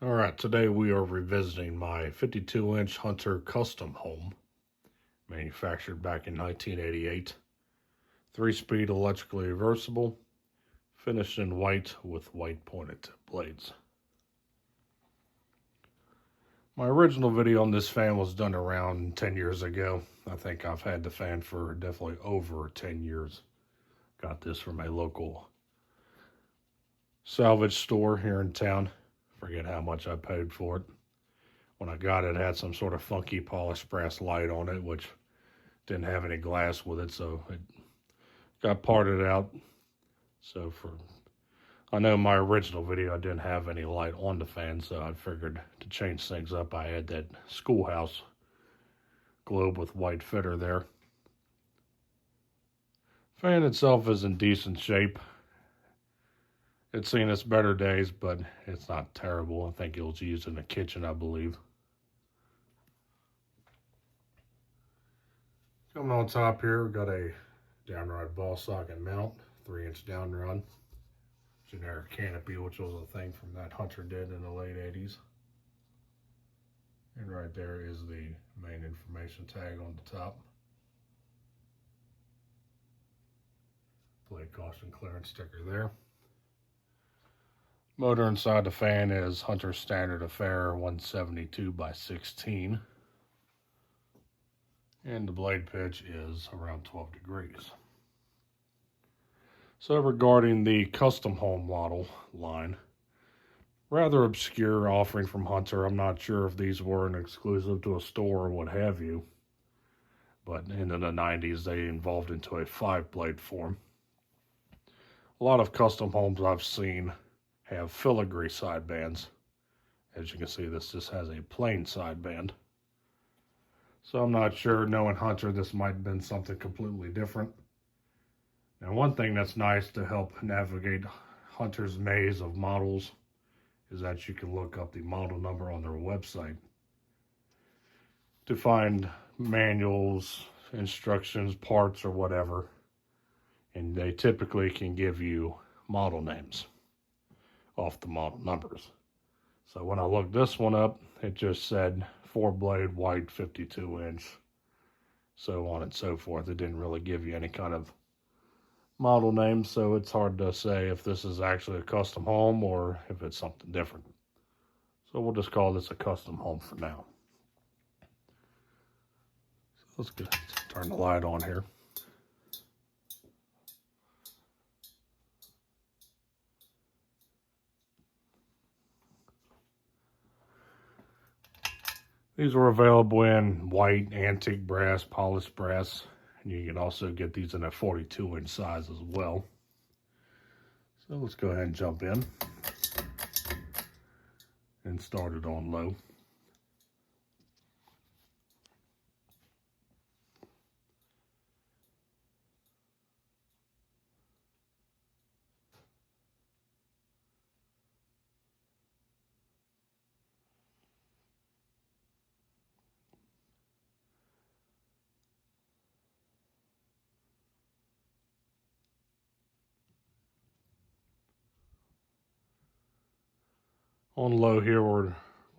All right, today we are revisiting my 52-inch Hunter custom home, manufactured back in 1988. 3-speed electrically reversible, finished in white with white pointed blades. My original video on this fan was done around 10 years ago. I think I've had the fan for definitely over 10 years. Got this from a local salvage store here in town. Forget how much I paid for it. When I got it, it had some sort of funky polished brass light on it, which didn't have any glass with it, so it got parted out. So I know my original video, I didn't have any light on the fan, so I figured to change things up, I had that schoolhouse globe with white fitter there. Fan itself is in decent shape. It's seen its better days, but it's not terrible. I think it was used in the kitchen, I believe. Coming on top here, we've got a downright ball socket mount, 3-inch down run, generic canopy, which was a thing from that Hunter did in the late 80s. And right there is the main information tag on the top. Blade caution clearance sticker there. Motor inside the fan is Hunter Standard Affair 172/16. And the blade pitch is around 12 degrees. So regarding the custom home model line, rather obscure offering from Hunter. I'm not sure if these were an exclusive to a store or what have you, but in the 90s they evolved into a 5-blade form. A lot of custom homes I've seen have filigree sidebands. As you can see, this just has a plain sideband. So I'm not sure, knowing Hunter, this might have been something completely different. Now, one thing that's nice to help navigate Hunter's maze of models is that you can look up the model number on their website to find manuals, instructions, parts, or whatever. And they typically can give you model names off the model numbers. So when I looked this one up, it just said 4-blade white 52-inch, so on and so forth. It didn't really give you any kind of model name, so it's hard to say if this is actually a custom home or if it's something different. So we'll just call this a custom home for now. So let's turn the light on here. These were available in white, antique brass, polished brass, and you can also get these in a 42-inch size as well. So let's go ahead and jump in and start it on low. On low here, we're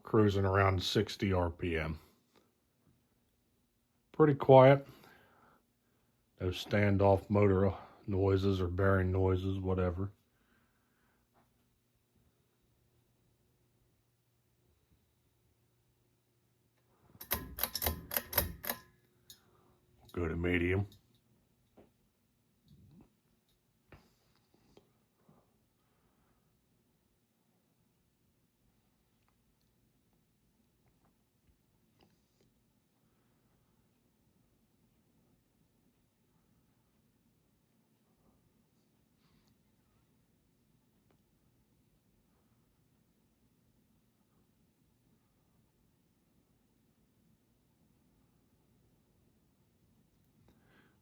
cruising around 60 RPM. Pretty quiet. No standoff motor noises or bearing noises, whatever. Go to medium.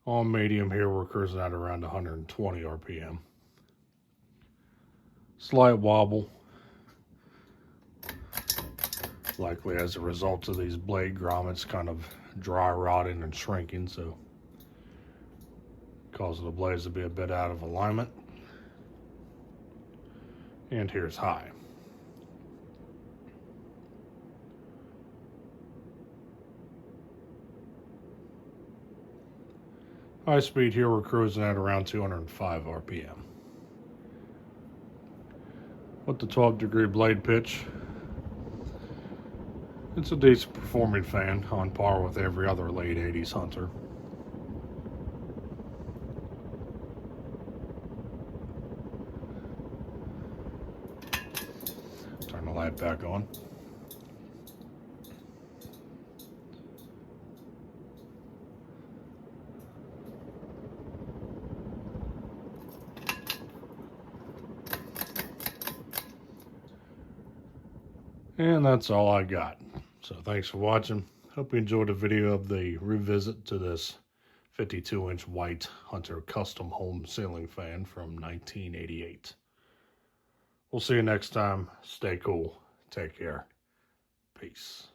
On medium here, we're cruising at around 120 RPM. Slight wobble, likely as a result of these blade grommets kind of dry rotting and shrinking, so causing the blades to be a bit out of alignment. And here's high. High speed here, we're cruising at around 205 RPM. With the 12-degree blade pitch, it's a decent performing fan, on par with every other late 80s Hunter. Turn the light back on. And that's all I got. So thanks for watching. Hope you enjoyed the video of the revisit to this 52-inch white Hunter custom home ceiling fan from 1988. We'll see you next time. Stay cool. Take care. Peace.